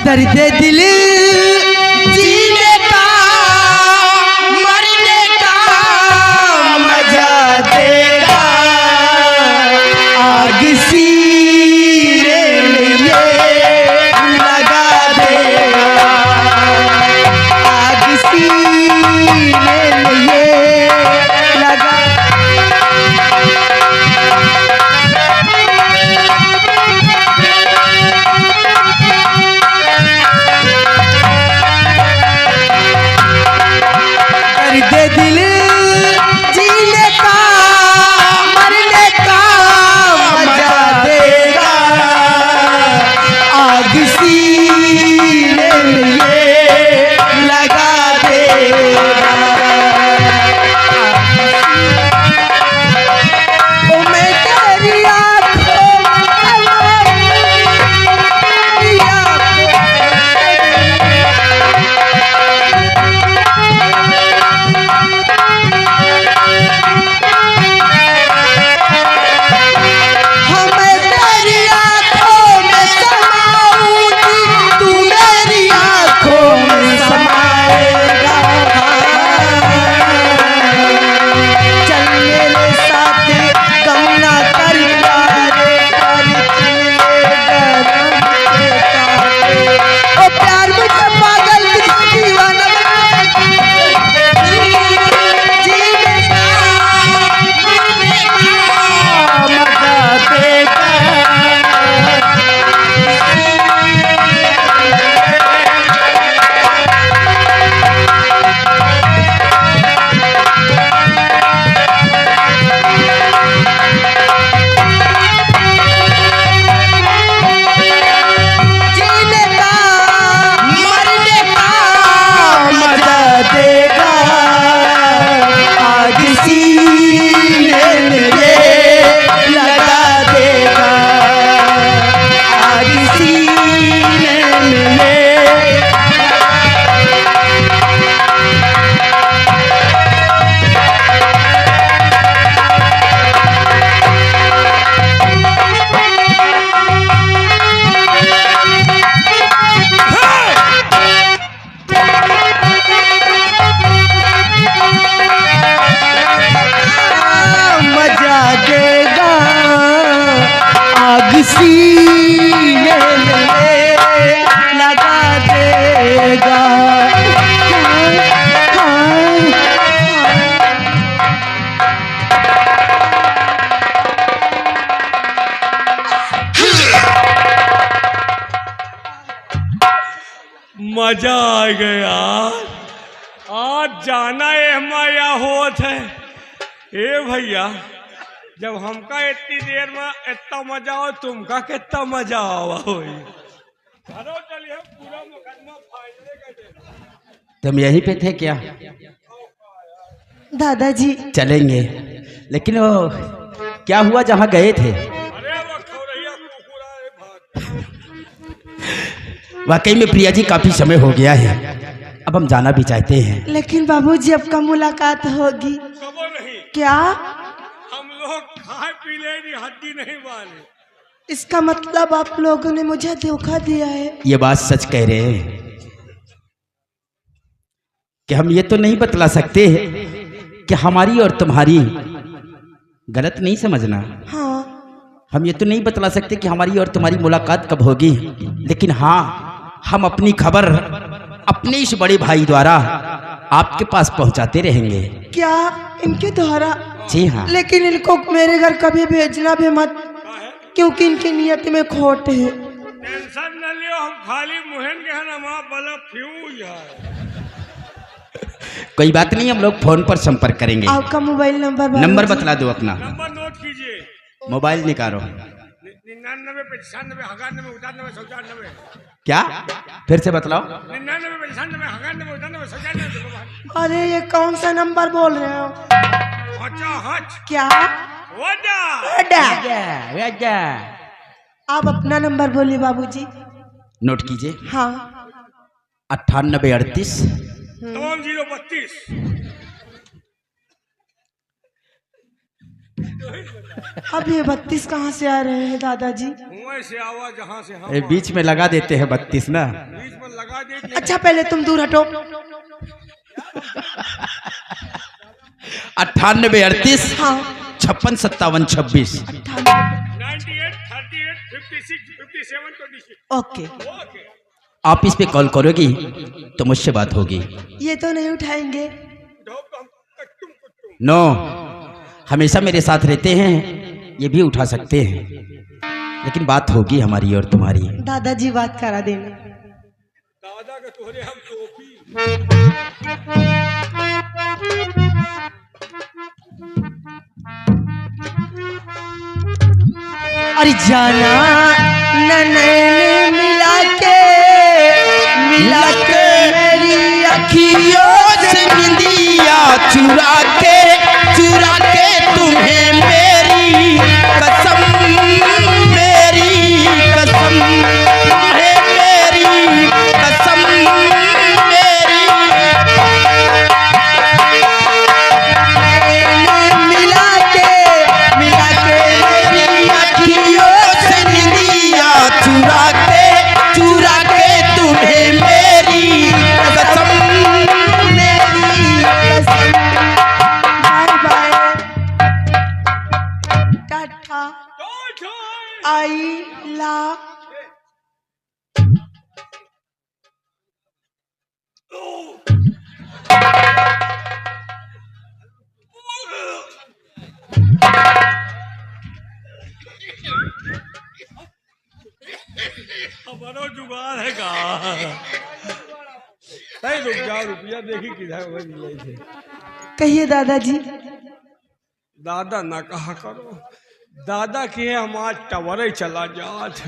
दर्द दिल जीने का मरने का मजा देगा, आग सीने में ये लगा देगा, आग सीने में ये लगा। दे दिल जीने का मरने का मजा देगा, आग सीने में ये लगा देगा। ओ मैं तेरी आँखों सीने में लगा देगा। मजा आ गया, आज जाना है माया होत है। ए भैया, जब हमका इतनी देर में इतना मजा हो, तुमका कितना मजा आवा होई। चलो चलिए, पूरा मुकदमा फाइनल कर देना। तुम यहीं पे थे क्या? दादाजी चलेंगे, लेकिन वो क्या हुआ जहाँ गए थे? अरे वो खौरैया कुकुरा है भाग। वाकई में प्रिया जी काफी समय हो गया है, अब हम जाना भी चाहते हैं। लेकिन बाबूजी अब का मुलाकात होगी खबर नहीं, क्या? हम लोग खाए पी ले हड्डी नहीं वाले। इसका मतलब आप लोगों ने मुझे धोखा दिया है। ये बात सच कह रहे हैं कि हम ये तो नहीं बतला सकते कि हमारी और तुम्हारी, गलत नहीं समझना, हाँ, हम ये तो नहीं बतला सकते कि हमारी और तुम्हारी मुलाकात कब होगी, लेकिन हाँ, हम अपनी खबर अपने इस बड़े भाई द्वारा आपके पास पहुंचाते रहेंगे। क्या इनके द्वारा? जी हाँ। लेकिन इनको मेरे घर कभी भेजना भी मत, क्योंकि इनकी नियत में खोट है। टेंशन न लियो, हम खाली मुहन के हैं ना, बल्ब फ्यूज है। कोई बात नहीं, हम लोग फोन पर संपर्क करेंगे। आपका मोबाइल नंबर बतला दो अपना। नंबर नोट कीजिए। मोबाइल निकालो। 99 95 91 99 95। क्या? फिर से बतलाओ। 99 95 91 99 95। अरे ये कौन सा नंबर बोल रहे हो? क्या? आप अपना नंबर बोलिए बाबूजी। नोट कीजिए। हाँ। 9838 032। अब ये 32 कहाँ से आ रहे हैं दादाजी? कुएं से आवा जहाँ से हम ये बीच में लगा देते हैं 32 ना। बीच में लगा दे। अच्छा पहले तुम दूर हटो। 98 38 हाँ 56 57 26। 98 38 56 57 26। ओके। ओके। आप इस पे कॉल करोगी तो मुझसे बात होगी। ये तो नहीं उठाएंगे। नो, हमेशा मेरे साथ रहते हैं, ये भी उठा सकते हैं, लेकिन बात होगी हमारी और तुम्हारी। दादाजी बात करा देना। दादा के तोहरे हम टोपी। अरे जाना नैन मिला के मेरी अखियों से निंदिया चुरा के तुम्हें मेरी कसम, मेरी कसम, तुम्हें मेरी कसम, मेरी मिला के मेरी अखियों से निंदिया चुरा के तुम्हें मेरी कसम, मेरी कसम। बाय बाय टाटा आई ला। हमारा जुगाड़ है का। नहीं रुक जाओ, रुपया देखी किधर मिले थे। कहिए दादाजी। दादा ना कहा करो, दादा की है हम आज टवरे चला जात।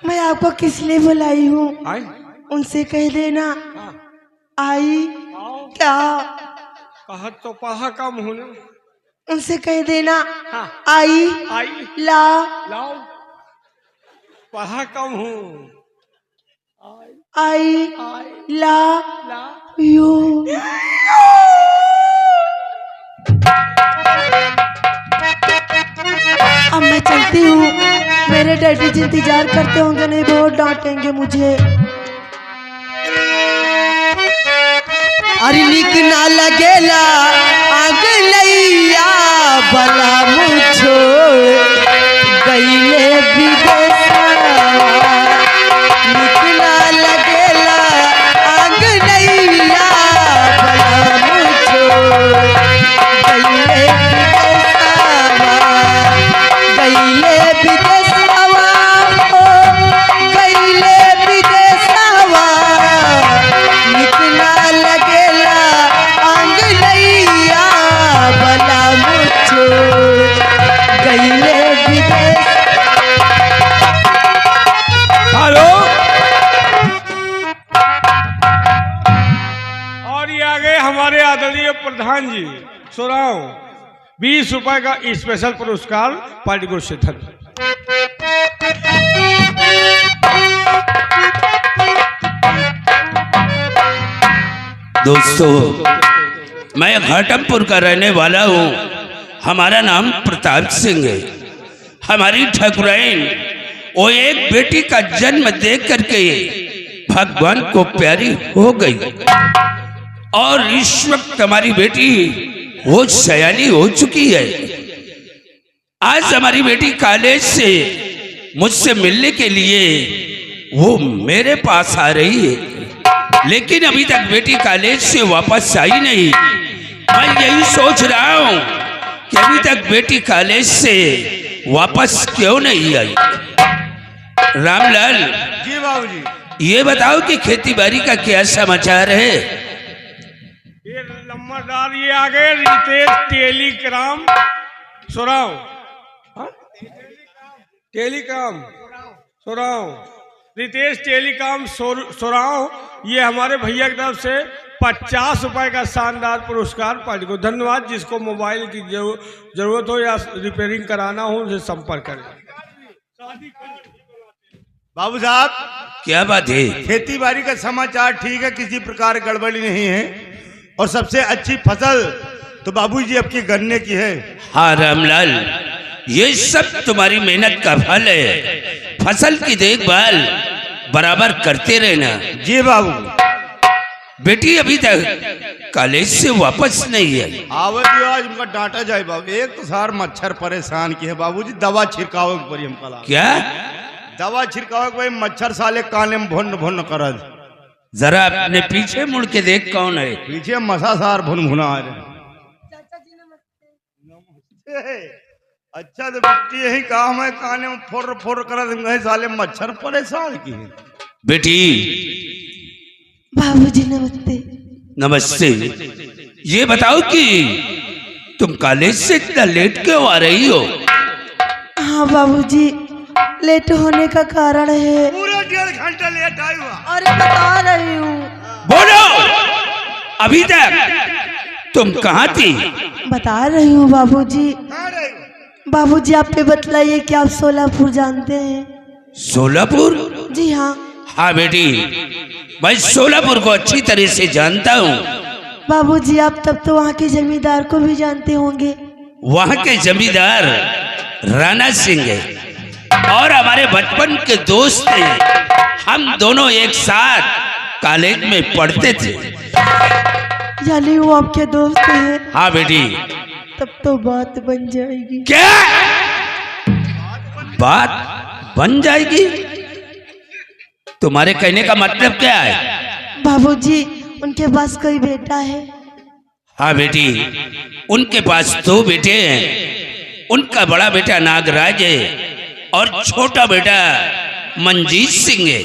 मैं आपको किस लिए बुलाई हूँ? आई उनसे कह देना हाँ, आई आओ। क्या। कहत तो पढ़ा कम हो ना। उनसे कह देना हाँ, आई आई ला। लाओ, पढ़ा कम हूँ। आई ला ला यू। अब मैं चलती हूँ, मेरे डैडी जी इंतजार करते होंगे, नहीं बहुत डांटेंगे मुझे। अरे निक ना लगेला आग लैया भला मुझो गईले विदेशा। निक ना लगेला आग लैया भला मुझो गईले विदेशा। गईले विदेशवा हो गईले विदेशवा। निक ना लगेला आंग लैया भला मुझो गईले विदेश। हेलो, और ये आ गए हमारे आदरणीय प्रधान जी सुनाओ। 20 रुपए का स्पेशल पुरस्कार पार्टी से धन। दोस्तों, मैं घाटमपुर का रहने वाला हूँ। हमारा नाम प्रताप सिंह है। हमारी ठाकुराइन वो एक बेटी का जन्म देख करके भगवान को प्यारी हो गई और इस वक्त हमारी बेटी वो सयानी हो चुकी है। आज हमारी बेटी कॉलेज से मुझसे मिलने के लिए वो मेरे पास आ रही है, लेकिन अभी तक बेटी कॉलेज से वापस आई नहीं। मैं यही सोच रहा हूँ कि अभी तक बेटी कॉलेज से वापस क्यों नहीं आई। रामलाल जी बाबूजी, ये बताओ कि खेती बाड़ी का क्या समाचार है। ये नंबरदार ये आ गए रितेश टेलीग्राम सुनाओ। हाँ? टेलीग्राम सुनाओ, रितेश टेलीकॉम सुनाओ। ये हमारे भैया की तरफ से 50 रुपए का शानदार पुरस्कार पार्टी को। धन्यवाद। जिसको मोबाइल की जरूरत हो या रिपेयरिंग कराना हो उनसे संपर्क करें। बाबू साहब, क्या बात है? खेती बाड़ी का समाचार ठीक है, किसी प्रकार गड़बड़ी नहीं है और सबसे अच्छी फसल तो बाबूजी आपकी गन्ने की है। हाँ रामलाल, ये सब तुम्हारी मेहनत का फल है। फसल की देखभाल बराबर करते रहना। जी बाबू। बेटी अभी तक कॉलेज से वापस नहीं आई। आवत जो आज उनका डांटा जाए बाबू। एक तो सार मच्छर परेशान किए बाबूजी, दवा छिड़काव के परी हमका ला। क्या दवा छिड़काव के भाई मच्छर साले काने में भुन भुन करत। जरा अपने पीछे मुड़ के देख कौन है। पीछे मसा सार भुन भुना आ रहे। अच्छा तो बेटी यही काम है, काने में फोर फोर करत साले मच्छर परेशान किए। बेटी बाबूजी नमस्ते। नमस्ते। ये बताओ कि तुम कॉलेज से इतना लेट क्यों आ रही हो? हाँ बाबूजी, लेट होने का कारण है। पूरा 1.5 घंटा लेट आई हुआ। अरे बता रही हूँ। बोलो, अभी तक तुम कहाँ थी? बता रही हूँ बाबूजी। बाबूजी आप पे बतलाइए कि आप सोलापुर जानते हैं? सोलापुर? जी हाँ। हाँ बेटी, मैं सोलापुर को अच्छी तरह से जानता हूँ। बाबूजी आप तब तो वहाँ के जमींदार को भी जानते होंगे। वहाँ के जमींदार राणा सिंह है और हमारे बचपन के दोस्त हैं। हम दोनों एक साथ कॉलेज में पढ़ते थे। यानी वो आपके दोस्त हैं? हाँ बेटी। तब तो बात बन जाएगी। क्या बात बन जाएगी? तुम्हारे कहने का मतलब क्या है? बाबूजी उनके पास कोई बेटा है? हाँ बेटी, उनके पास 2 बेटे हैं। उनका बड़ा बेटा नागराज है और छोटा बेटा मंजीत सिंह है।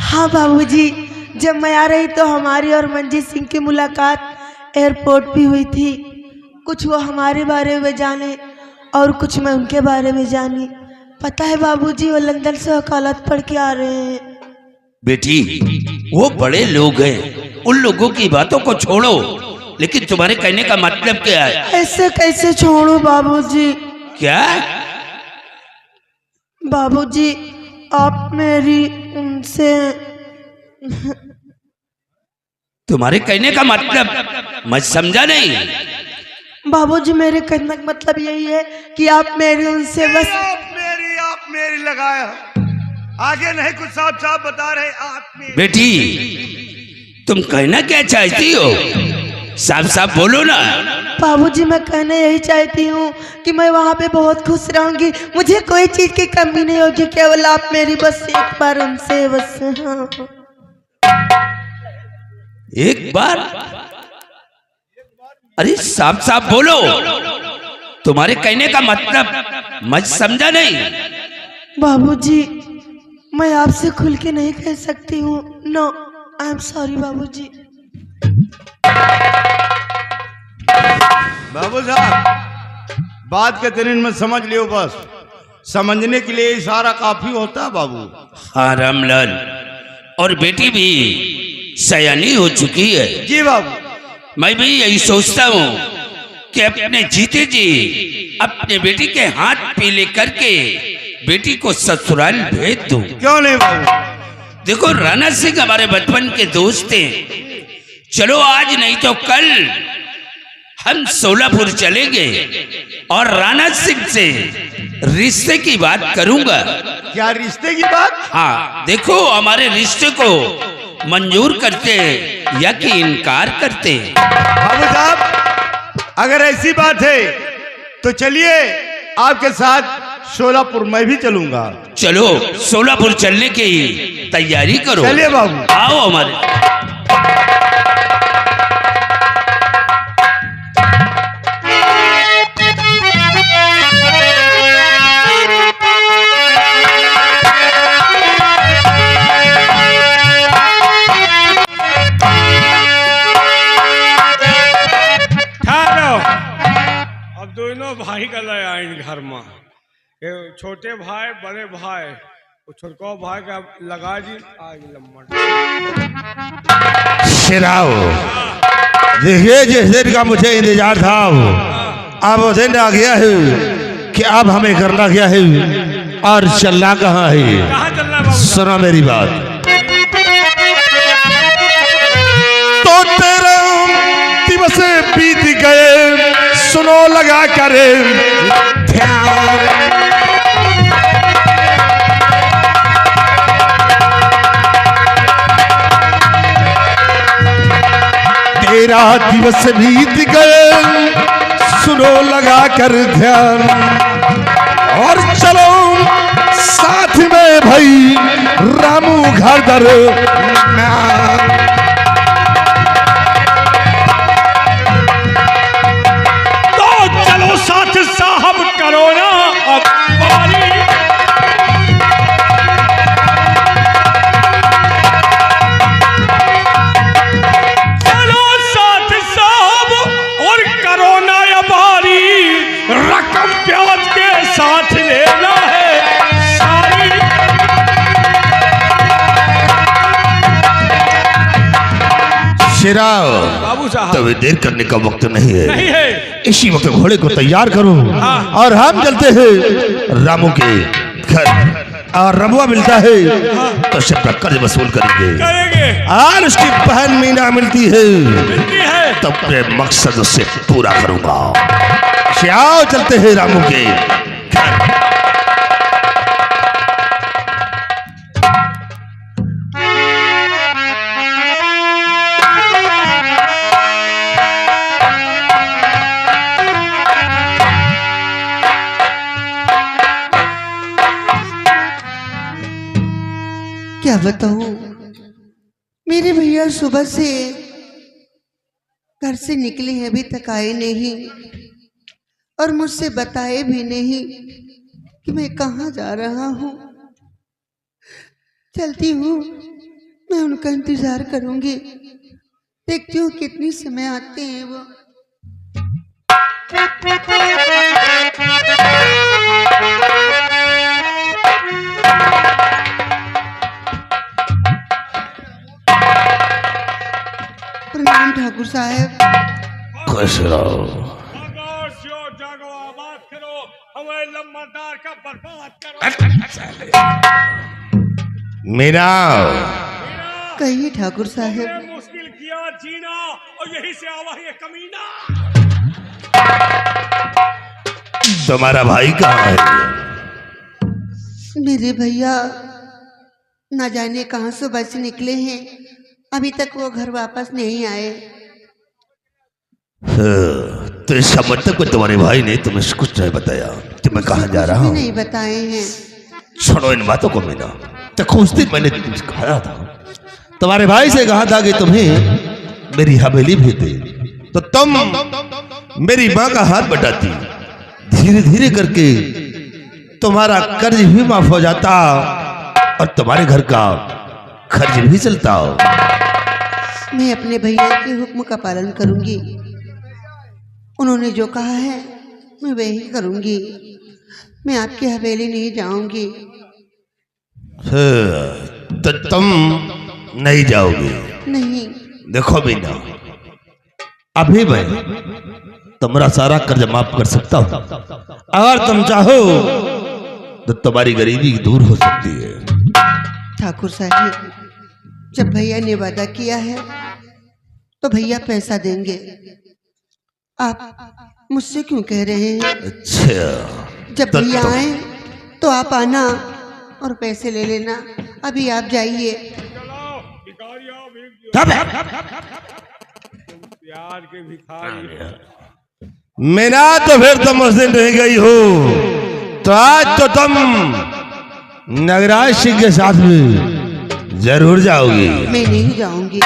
हाँ बाबूजी, जब मैं आ रही तो हमारी और मंजीत सिंह की मुलाकात एयरपोर्ट भी हुई थी। कुछ वो हमारे बारे में जाने और कुछ मैं उनके बारे में जानी। पता है बाबूजी, वो लंदन से वकालत पढ़ के आ रहे हैं। बेटी वो बड़े लोग हैं, उन लोगों की बातों को छोड़ो। लेकिन तुम्हारे कहने का मतलब क्या है? ऐसे कैसे छोड़ू बाबूजी? क्या? बाबूजी आप मेरी उनसे। तुम्हारे कहने का मतलब मैं समझा नहीं। बाबूजी मेरे कहने का मतलब यही है कि आप मेरी उनसे बस। आप मेरी लगाया, आगे नहीं कुछ साफ साफ बता रहे आप मेरी। बेटी तुम कहना क्या चाहती हो? साफ साफ बोलो ना। बाबूजी मैं कहना यही चाहती हूँ कि मैं वहाँ पे बहुत खुश रहूंगी। मुझे कोई चीज की कमी नहीं होगी, केवल आप मेरी बस एक बार उनसे बस। हाँ। एक बार? अरे साफ साफ बोलो, तुम्हारे कहने का मतलब मैं समझा नहीं। बाबूजी मैं आपसे खुल के नहीं कह सकती हूँ। नो आई एम सॉरी बाबूजी। बाबू साहब बात के तरीन में समझ लियो, बस समझने के लिए इशारा काफी होता है बाबू। हाँ रामलाल, और बेटी भी सयानी हो चुकी है। जी बाबू। मैं भी यही सोचता हूँ कि अपने जीते जी अपने बेटी के हाथ पीले करके बेटी को ससुराल भेज दूं। क्यों नहीं बाबू? देखो राणा सिंह हमारे बचपन के दोस्त हैं। चलो आज नहीं तो कल हम सोलापुर चलेंगे और राणा सिंह से रिश्ते की बात करूंगा। क्या रिश्ते की बात? हाँ देखो हमारे रिश्ते को मंजूर करते हैं या कि इनकार करते हैं। बाबू साहब अगर ऐसी बात है तो चलिए आपके साथ सोलापुर मैं भी चलूंगा। चलो सोलापुर चलने की तैयारी करो। चलिए बाबू। आओ हमारे। अब दोनों भाई का लय आइन घर में। ये छोटे भाई बड़े भाई, वो छोटको भाई का लगा जी आग लम्बा। शिराओ देखिए, जिस दिन का मुझे इंतजार था अब वो दिन आ गया है कि अब हमें करना क्या है और चलना कहाँ है। कहाँ चलना बाबू? सुना मेरी बात। तो तेरे दिवस बीत गए सुनो लगा कर ध्यान। तेरा दिवस बीत गए, सुनो लगा कर ध्यान। और चलो साथ में भाई रामू घर दर तो चलो साथ साहब करो ना अब बारी। चलो साथ साहब और करो ना या बारी, रकम ब्याज के साथ लेना है सारी। शेरा बाबू साहब तभी देर करने का वक्त नहीं है, नहीं है। इसी वक्त घोड़े को तैयार करो और हम चलते हैं रामू के घर। और रमुआ मिलता है तो सबका कर्ज वसूल करेंगे करेंगे और उसकी बहन मीना मिलती है मिलती है। तो अपने मकसद उससे पूरा करूंगा। आओ चलते हैं रामू के घर। क्या बताऊं, मेरे भैया सुबह से घर से निकले हैं, अभी तक आए नहीं और मुझसे बताए भी नहीं कि मैं कहाँ जा रहा हूँ। चलती हूँ, मैं उनका इंतजार करूंगी, देखती हूँ कितनी समय आते हैं वो। प्रणाम ठाकुर साहब। खुश रहो। जागो आबाद करो, हमें लम्बादार का बर्बाद करो। मीना कहिए ठाकुर साहब। ये मुश्किल किया जीना और यही से आवा ये कमीना। तुम्हारा भाई कहाँ है? मेरे भैया न जाने कहाँ से बस निकले हैं, अभी तक वो घर वापस नहीं आए। तो इसका मतलब कोई तुम्हारे भाई ने तुम्हें कुछ नहीं बताया कि मैं कहाँ जा रहा कुछ भी हूँ? नहीं बताए हैं। छोड़ो इन बातों को मीना। तो कुछ दिन मैंने तुमसे कहा था, तुम्हारे भाई से कहा था कि तुम्हें मेरी हवेली भेज दे, तो तुम मेरी माँ का हाथ बटाती, धीरे धीरे करके तुम्हारा कर्ज भी माफ हो जाता और तुम्हारे घर का खर्च भी चलता हो। मैं अपने भैया के हुक्म का पालन करूंगी, उन्होंने जो कहा है मैं वही करूंगी। मैं आपकी हवेली नहीं जाऊंगी। तो तुम नहीं जाओगी? नहीं। देखो मीना, अभी मैं तुम्हारा सारा कर्ज माफ कर सकता हूँ। अगर तुम चाहो तो तुम्हारी गरीबी दूर हो सकती है। ठाकुर साहब, जब भैया ने वादा किया है तो भैया पैसा देंगे। आप मुझसे क्यों कह रहे हैं? अच्छा, जब भैया आए तो आप आना और पैसे ले लेना। अभी आप जाइए। प्यार के भिखारी। मीना, तो फिर तुम उस दिन रह गई हो, तो आज तो तुम नगराज सिंह के साथ में जरूर जाओगी। मैं नहीं जाऊंगी।